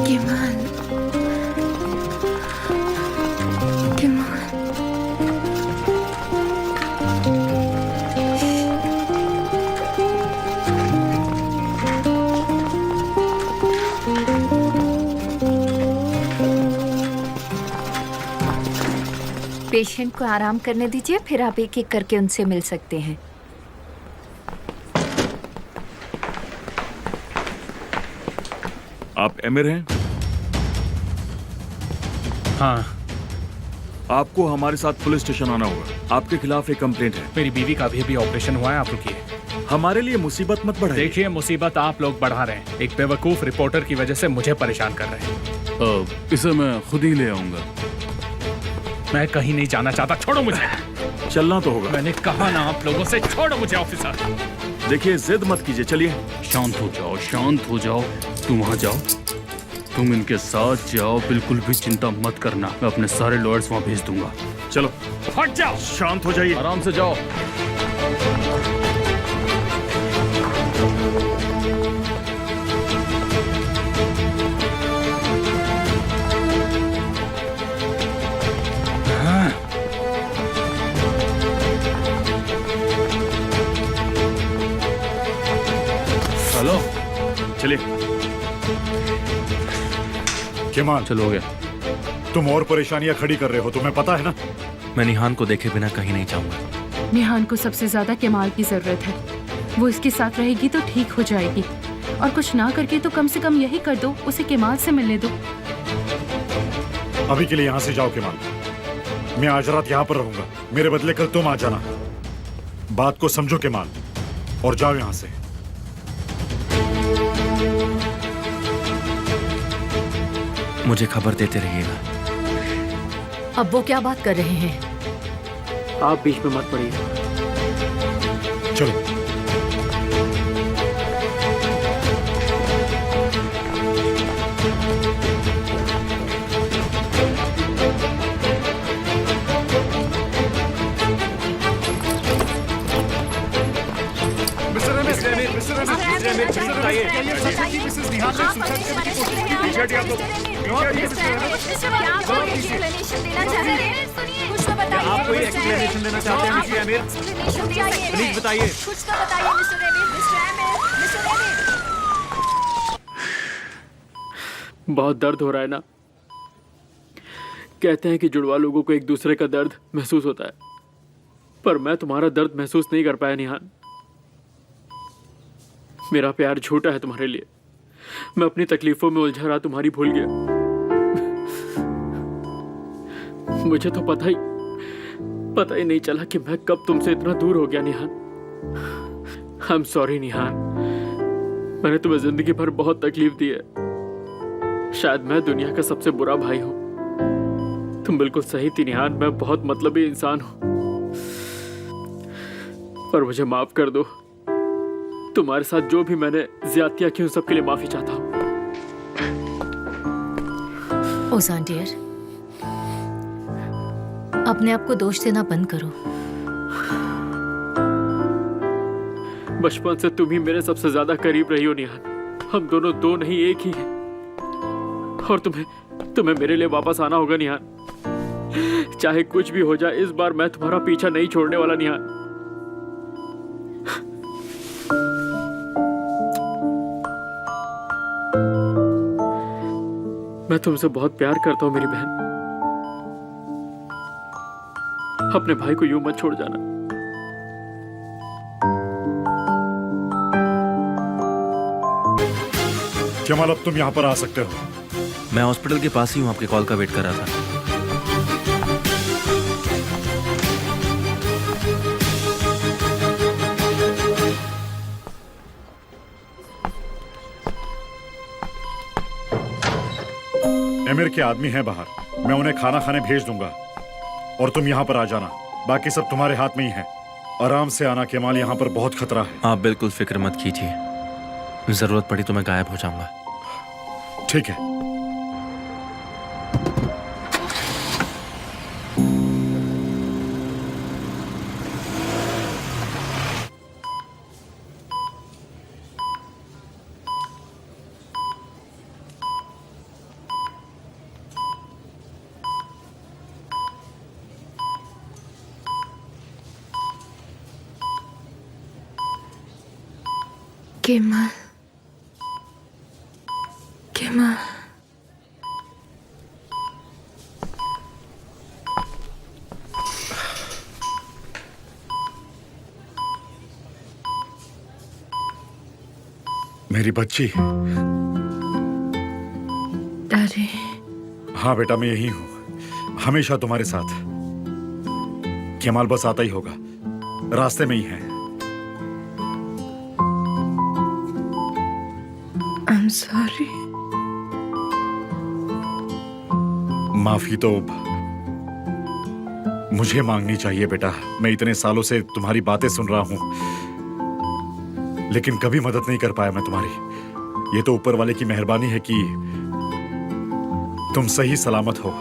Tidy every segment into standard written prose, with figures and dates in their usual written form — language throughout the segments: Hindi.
Kemal, Kemal. पेशेंट को आराम करने दीजिए, फिर आप एक एक करके उनसे मिल सकते हैं। आप एमिर हैं? हाँ। आपको हमारे साथ पुलिस स्टेशन आना होगा। आपके खिलाफ एक कंप्लेंट है। मेरी बीवी का अभी ऑपरेशन हुआ है, आप रुकिए। हमारे लिए मुसीबत मत बढ़ाइए। देखिए, मुसीबत आप लोग बढ़ा रहे हैं। एक बेवकूफ रिपोर्टर की वजह से मुझे परेशान कर रहे हैं। इसे मैं खुद ही ले आऊंगा। मैं कहीं नहीं जाना चाहता, छोड़ो मुझे। चलना तो होगा। मैंने कहा ना आप लोगों से, छोड़ो मुझे ऑफिसर। देखिए, जिद मत कीजिए, चलिए। शांत हो जाओ, शांत हो जाओ। तुम वहाँ जाओ, तुम इनके साथ जाओ, बिल्कुल भी चिंता मत करना। मैं अपने सारे लॉयर्स वहाँ भेज दूंगा। चलो, हट जाओ। शांत हो जाइए, आराम से जाओ। हेलो, चलिए। केमाल, चलो हो गया। तुम और परेशानियां खड़ी कर रहे हो, तुम्हें पता है ना? मैं निहान को देखे बिना कहीं नहीं जाऊंगा। निहान को सबसे ज्यादा केमाल की जरूरत है। वो इसके साथ रहेगी तो ठीक हो जाएगी, और कुछ ना करके तो कम से कम यही कर दो, उसे केमाल से मिलने दो। अभी के लिए यहाँ से जाओ केमाल। मैं आज रात यहाँ पर रहूंगा, मेरे बदले कल तुम आ जाना। बात को समझो केमाल, और जाओ यहाँ से। मुझे खबर देते रहिएगा। अब वो क्या बात कर रहे हैं? आप बीच में मत पड़िए। चलो। आप कोई एक्सप्लेनेशन देना चाहते हैं मिस्टर एमिर? प्लीज बताइए। कुछ तो बताइए mister emir, mister emir, mister emir. बहुत दर्द हो रहा है ना? कहते हैं कि जुड़वा लोगों को एक दूसरे का दर्द महसूस होता है, पर मैं तुम्हारा दर्द महसूस नहीं कर पाया निहान। मेरा प्यार झूठा है तुम्हारे लिए। मैं अपनी तकलीफों में उलझा रहा तुम्हारी भूल गया। मुझे तो पता ही नहीं चला कि मैं कब तुमसे इतना दूर हो गया निहान। आई एम सॉरी निहान। मैंने तुम्हें जिंदगी भर बहुत तकलीफ दी है। शायद मैं दुनिया का सबसे बुरा भाई हूं। तुम बिल्कुल सही थी निहान, मैं बहुत मतलबी इंसान हूं, पर मुझे माफ कर दो। तुम्हारे साथ जो भी मैंने ज्यादतियां की, उन सबके लिए माफी चाहता हूं। ओजान डियर, अपने आप को दोष देना बंद करो। बचपन से तुम ही मेरे सबसे ज्यादा करीब रही हो निहान। हम दोनों दो नहीं एक ही हैं, और तुम्हें मेरे लिए वापस आना होगा निहान। चाहे कुछ भी हो जाए, इस बार मैं तुम्हारा पीछा नहीं छोड़ने वाला निहान। मैं तुमसे बहुत प्यार करता हूं मेरी बहन। अपने भाई को यूं मत छोड़ जाना। केमाल, अब तुम यहाँ पर आ सकते हो। मैं हॉस्पिटल के पास ही हूँ, आपके कॉल का वेट कर रहा था। एमिर के आदमी हैं बाहर, मैं उन्हें खाना खाने भेज दूंगा, और तुम यहाँ पर आ जाना। बाकी सब तुम्हारे हाथ में ही है। आराम से आना केमाल, यहाँ पर बहुत खतरा है। आप बिल्कुल फिक्र मत कीजिए, जरूरत पड़ी तो मैं गायब हो जाऊंगा। ठीक है। केमाल, केमाल, मेरी बच्ची। डैडी। हाँ बेटा, मैं यही हूँ, हमेशा तुम्हारे साथ। केमाल बस आता ही होगा, रास्ते में ही है। I'm sorry। माफी तो मुझे मांगनी चाहिए बेटा। मैं इतने सालों से तुम्हारी बातें सुन रहा हूं, लेकिन कभी मदद नहीं कर पाया मैं तुम्हारी। ये तो ऊपर वाले की मेहरबानी है कि तुम सही सलामत हो।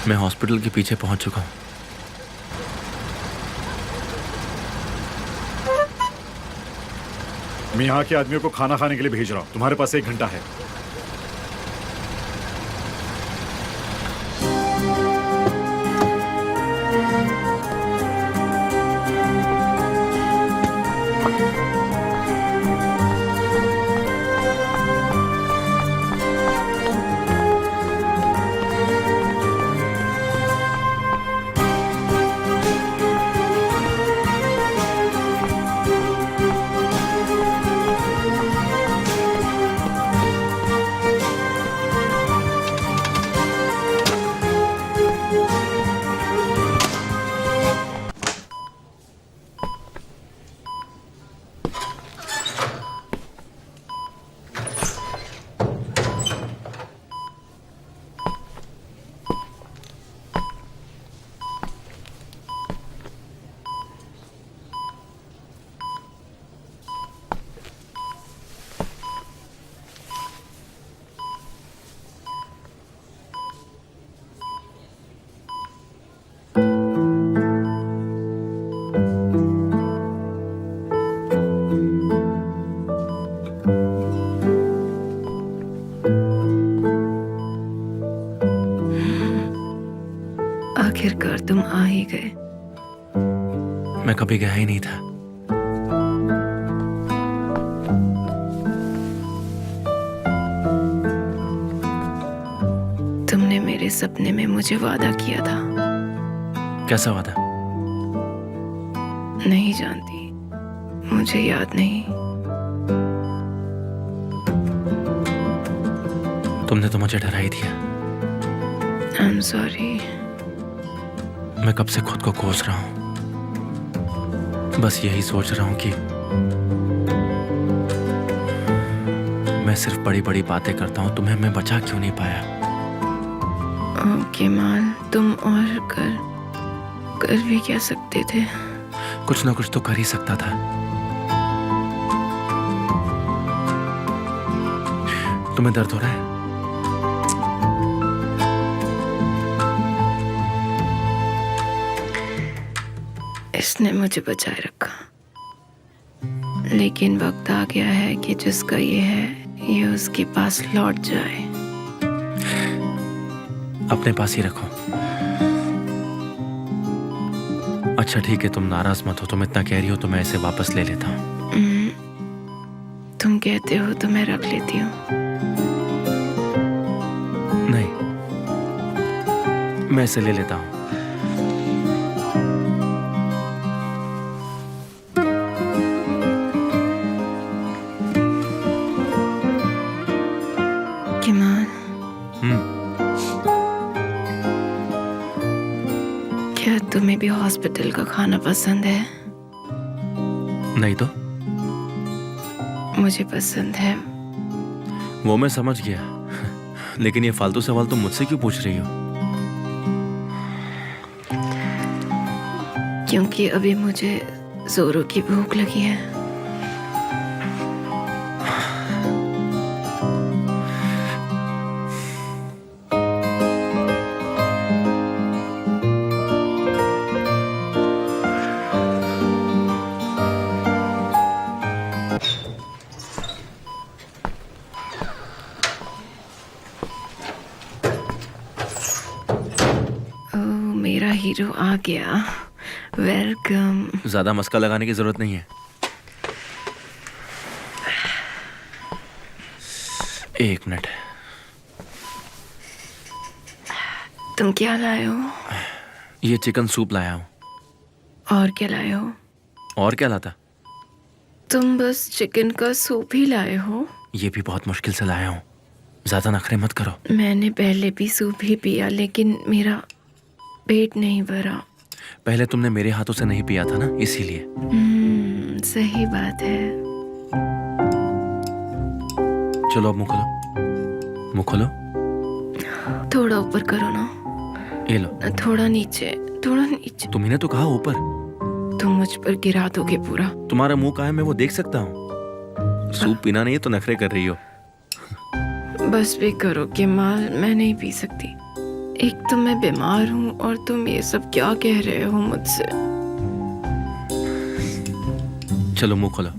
मैं हॉस्पिटल के पीछे पहुंच चुका हूं। मैं यहाँ के आदमियों को खाना खाने के लिए भेज रहा हूँ, तुम्हारे पास 1 घंटा है। आखिरकार तुम आ ही गए। मैं कभी गया ही नहीं था। तुमने मेरे सपने में मुझे वादा किया था। कैसा वादा? नहीं जानती, मुझे याद नहीं। तुमने तो मुझे डरा ही दिया। I'm sorry। मैं कब से खुद को कोस रहा हूं, बस यही सोच रहा हूं कि मैं सिर्फ बड़ी बड़ी बातें करता हूं, तुम्हें मैं बचा क्यों नहीं पाया। केमाल, तुम और कर भी क्या सकते थे? कुछ ना कुछ तो कर ही सकता था। तुम्हें दर्द हो रहा है? इसने मुझे बचाए रखा, लेकिन वक्त आ गया है कि जिसका ये है, ये उसके पास लौट जाए। अपने पास ही रखो। अच्छा ठीक है, तुम नाराज मत हो। तुम इतना कह रही हो तो मैं इसे वापस ले लेता हूँ। तुम कहते हो तो मैं रख लेती हूँ। नहीं, मैं इसे ले लेता हूँ। केमाल, क्या तुम्हें भी हॉस्पिटल का खाना पसंद है? नहीं तो? मुझे पसंद है। वो मैं समझ गया, लेकिन ये फालतू सवाल तुम मुझसे क्यों पूछ रही हो? क्योंकि अभी मुझे जोरों की भूख लगी है। मेरा हीरो आ गया। वेलकम। ज्यादा मस्का लगाने की जरूरत नहीं है। एक मिनट। तुम क्या लाए हो? ये चिकन सूप लाया हूँ। और क्या लाए हो? और क्या लाता? तुम बस चिकन का सूप ही लाए हो? ये भी बहुत मुश्किल से लाया हूँ। ज्यादा नखरे मत करो। मैंने पहले भी सूप ही पिया, लेकिन मेरा पेट नहीं भरा। पहले तुमने मेरे हाथों से नहीं पिया था ना, इसीलिए। सही बात है। चलो अब मुंह खोलो। मुंह खोलो। थोड़ा ऊपर करो ना। ये लो। थोड़ा नीचे, थोड़ा नीचे। तुम्ही ने तो कहा ऊपर। तुम मुझ पर गिरा दोगे पूरा। तुम्हारा मुंह कहाँ है, मैं वो देख सकता हूँ। सूप पीना नहीं है तो नखरे कर रही हो। बस भी करो केमाल, मैं नहीं पी सकती। एक तो मैं बीमार हूँ और तुम ये सब क्या कह रहे हो मुझसे। चलो मुंह खोलो।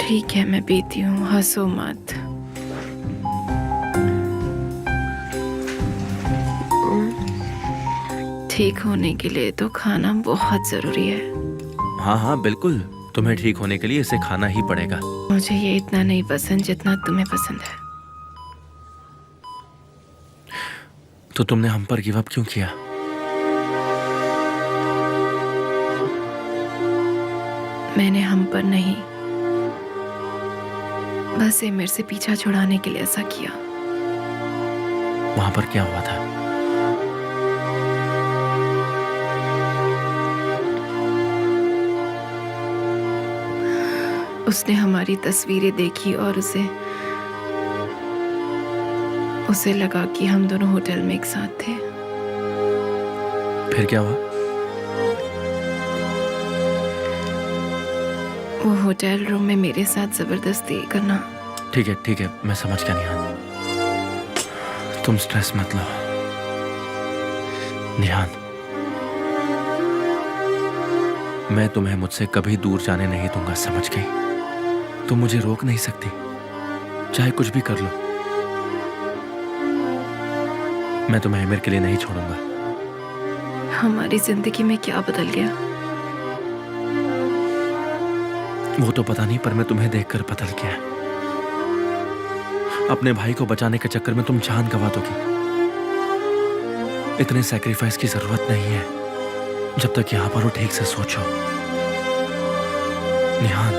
ठीक है मैं पीती हूँ, हंसो मत। ठीक होने के लिए तो खाना बहुत जरूरी है। हाँ हाँ बिल्कुल, तुम्हें ठीक होने के लिए इसे खाना ही पड़ेगा। मुझे ये इतना नहीं पसंद जितना तुम्हें पसंद है। तो तुमने हम पर गिव अप क्यों किया? मैंने हम पर नहीं, बस एमिर से पीछा छुड़ाने के लिए ऐसा किया। वहां पर क्या हुआ था? उसने हमारी तस्वीरें देखी और उसे लगा कि हम दोनों होटल में एक साथ थे। फिर क्या हुआ? वो होटल रूम में मेरे साथ जबरदस्ती करना। ठीक है मैं समझ गया निहान। तुम स्ट्रेस मत लो निहान। मैं तुम्हें मुझसे कभी दूर जाने नहीं दूंगा, समझ गई? तुम मुझे रोक नहीं सकती, चाहे कुछ भी कर लो। मैं तुम्हें एमिर के लिए नहीं छोड़ूंगा। हमारी जिंदगी में क्या बदल गया? वो तो पता नहीं, पर मैं तुम्हें देखकर बदल गया। अपने भाई को बचाने के चक्कर में तुम जान गंवा दोगी। इतने सैक्रिफाइस की जरूरत नहीं है। जब तक यहां पर हो ठीक से सोचो निहान।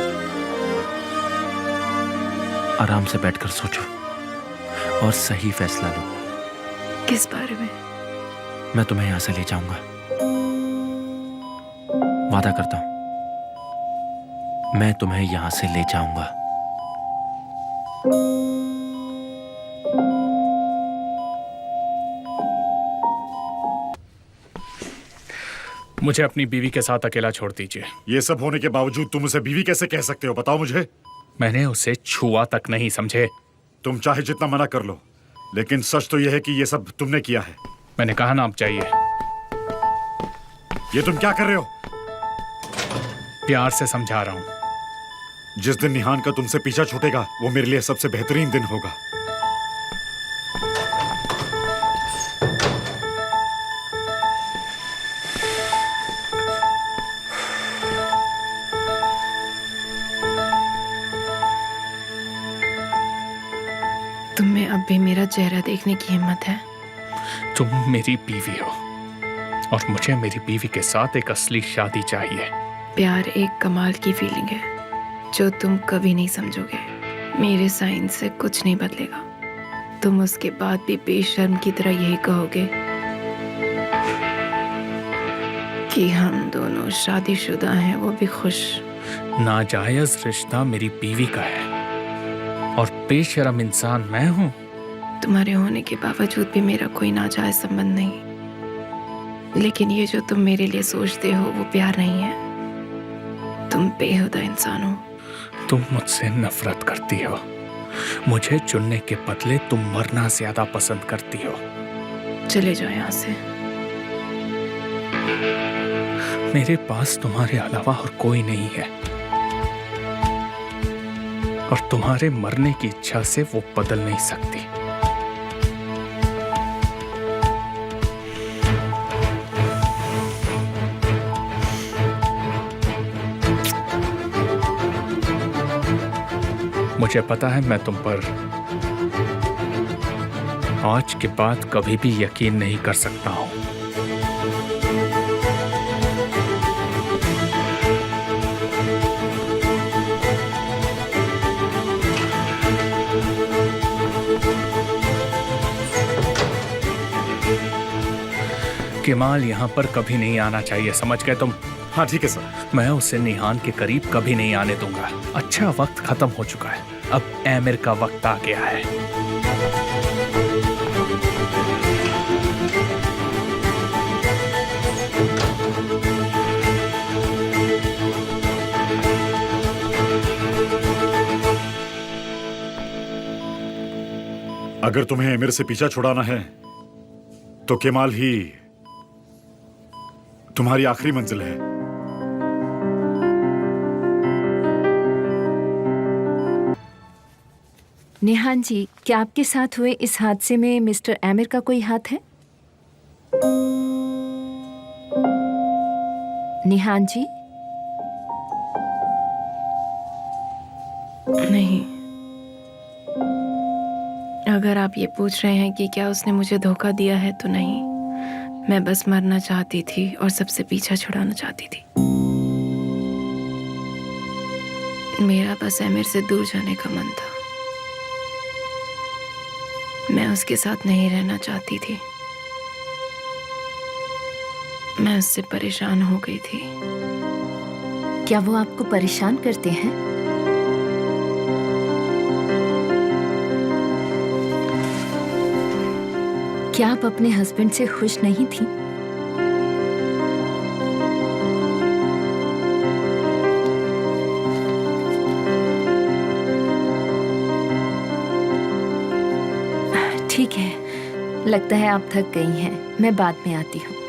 आराम से बैठकर सोचो और सही फैसला लो। किस बारे में? मैं तुम्हें यहां से ले जाऊंगा, वादा करता हूं। मैं तुम्हें यहां से ले जाऊंगा। मुझे अपनी बीवी के साथ अकेला छोड़ दीजिए। ये सब होने के बावजूद तुम उसे बीवी कैसे कह सकते हो, बताओ मुझे। मैंने उसे छुआ तक नहीं, समझे? तुम चाहे जितना मना कर लो, लेकिन सच तो यह है कि ये सब तुमने किया है। मैंने कहा ना आप जाइए। ये तुम क्या कर रहे हो? प्यार से समझा रहा हूं। जिस दिन निहान का तुमसे पीछा छूटेगा वो मेरे लिए सबसे बेहतरीन दिन होगा। तुम में अब भी मेरा चेहरा देखने की हिम्मत है? तुम मेरी बीवी हो और मुझे मेरी बीवी के साथ एक असली शादी चाहिए। प्यार एक कमाल की फीलिंग है जो तुम कभी नहीं समझोगे। मेरे साइन से कुछ नहीं बदलेगा। तुम उसके बाद भी बेशर्म की तरह यही कहोगे कि हम दोनों शादीशुदा हैं, वो भी खुश। नाजायज रिश्ता मेरी बीवी का है और बेशर्म इंसान मैं हूं। तुम्हारे होने के बावजूद भी मेरा कोई नाजायज संबंध नहीं, लेकिन ये जो तुम मेरे लिए सोचते हो वो प्यार नहीं है। तुम बेहुदा इंसान हो। तुम मुझसे नफरत करती हो। मुझे चुनने के बदले तुम मरना ज्यादा पसंद करती हो। चले जाओ यहाँ से। मेरे पास तुम्हारे अलावा और कोई नहीं है और तुम्हारे मरने की इच्छा से वो बदल नहीं सकती। मुझे पता है मैं तुम पर आज के बाद कभी भी यकीन नहीं कर सकता हूं। केमाल यहाँ पर कभी नहीं आना चाहिए, समझ गए तुम? हाँ ठीक है सर। मैं उसे निहान के करीब कभी नहीं आने दूंगा। अच्छा वक्त खत्म हो चुका है, अब आमिर का वक्त आ गया है। अगर तुम्हें आमिर से पीछा छुड़ाना है तो केमाल ही तुम्हारी आखिरी मंजिल है। निहान जी, क्या आपके साथ हुए इस हादसे में मिस्टर आमिर का कोई हाथ है? निहान जी? नहीं। अगर आप ये पूछ रहे हैं कि क्या उसने मुझे धोखा दिया है तो नहीं। मैं बस मरना चाहती थी और सबसे पीछा छुड़ाना चाहती थी। मेरा बस आमिर से दूर जाने का मन था। मैं उसके साथ नहीं रहना चाहती थी। मैं उससे परेशान हो गई थी। क्या वो आपको परेशान करते हैं? क्या आप अपने हस्बैंड से खुश नहीं थी? ठीक है, लगता है आप थक गई हैं। मैं बाद में आती हूँ।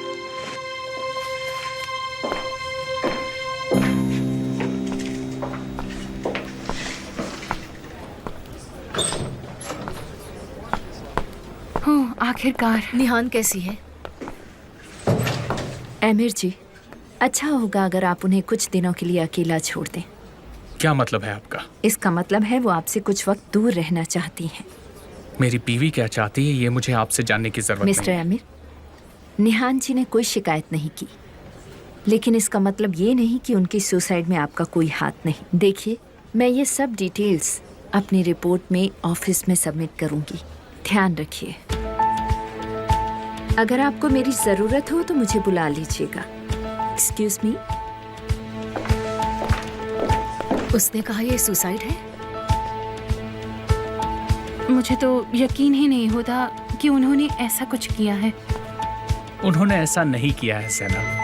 आखिरकार। निहान कैसी है? आमिर जी, अच्छा होगा अगर आप उन्हें कुछ दिनों के लिए अकेला छोड़ दें। क्या मतलब है आपका? इसका मतलब है वो आपसे कुछ वक्त दूर रहना चाहती हैं। मेरी बीवी क्या चाहती है ये मुझे आपसे जानने की जरूरत नहीं। मिस्टर आमिर, निहान जी ने कोई शिकायत नहीं की, लेकिन इसका मतलब ये नहीं कि उनकी सुसाइड में आपका कोई हाथ नहीं। देखिए, मैं ये सब डिटेल्स अपनी रिपोर्ट में ऑफिस में सबमिट करूंगी। ध्यान रखिए। अगर आपको मेरी जरूरत हो तो मुझे बुला लीजिएगा। Excuse me. उसने कहा ये सुसाइड है? मुझे तो यकीन ही नहीं होता कि उन्होंने ऐसा कुछ किया है। उन्होंने ऐसा नहीं किया है ज़ैनब।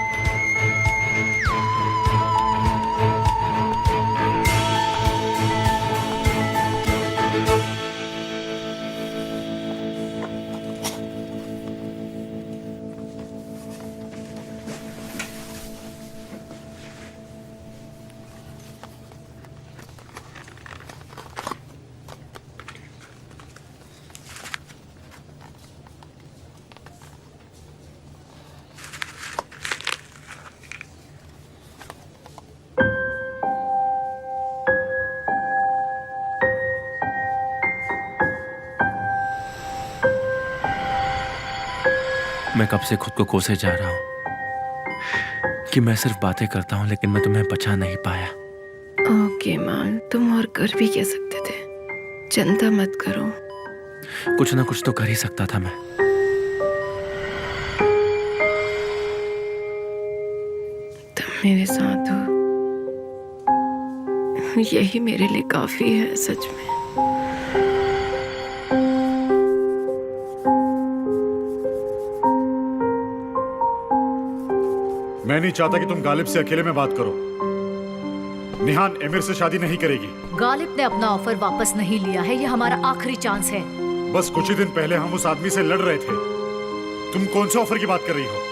मैं कब से खुद को कोसे जा रहा हूं कि मैं सिर्फ बातें करता हूं, लेकिन मैं तुम्हें बचा नहीं पाया। ओके मान, तुम और कर भी क्या सकते थे? चिंता मत करो। कुछ ना कुछ तो कर ही सकता था मैं। तुम मेरे साथ हो, यही मेरे लिए काफी है सच में। मैं नहीं चाहता कि तुम गालिब से अकेले में बात करो। निहान आमिर से शादी नहीं करेगी। गालिब ने अपना ऑफर वापस नहीं लिया है। ये हमारा आखिरी चांस है। बस कुछ ही दिन पहले हम उस आदमी से लड़ रहे थे। तुम कौन से ऑफर की बात कर रही हो?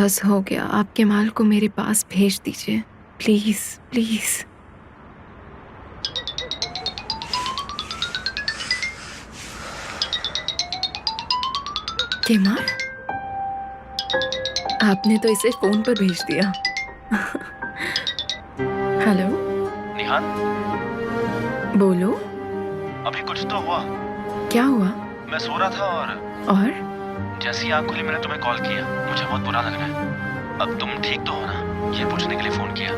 बस हो गया, आप केमाल को मेरे पास भेज दीजिए, प्लीज प्लीज। केमाल, आपने तो इसे फोन पर भेज दिया। हेलो निहान, बोलो, अभी कुछ तो हुआ। क्या हुआ? मैं सो रहा था और जैसे ही आँख खुली मैंने तुम्हें कॉल किया। मुझे बहुत बुरा लग रहा है। अब तुम ठीक तो हो ना? ये पूछने के लिए फोन किया।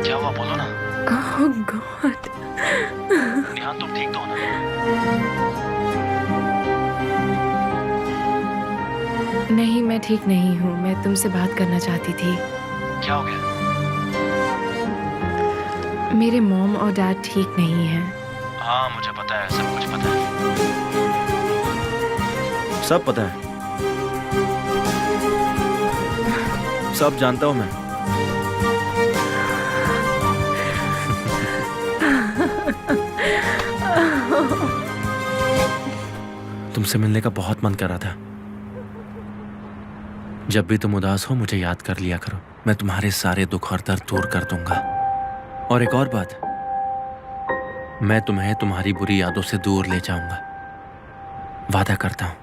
क्या हुआ बोलो ना। ओह गॉड। निहान तुम ठीक तो हो ना? नहीं, मैं ठीक नहीं हूँ। मैं तुमसे बात करना चाहती थी। क्या हो गया? मेरे मॉम और डैड ठीक नहीं हैं। हाँ मुझे पता है, सब कुछ पता है, सब पता है, सब जानता हूँ मैं। तुमसे मिलने का बहुत मन कर रहा था। जब भी तुम उदास हो मुझे याद कर लिया करो, मैं तुम्हारे सारे दुख और दर्द दूर कर दूंगा। और एक और बात, मैं तुम्हें तुम्हारी बुरी यादों से दूर ले जाऊंगा, वादा करता हूं।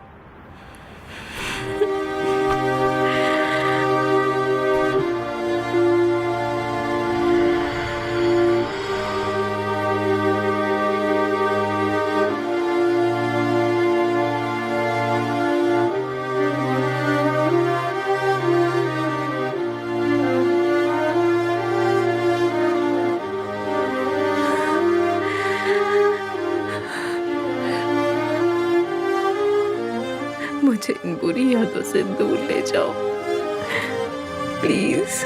मुझे इन बुरी यादों से दूर ले जाओ, प्लीज।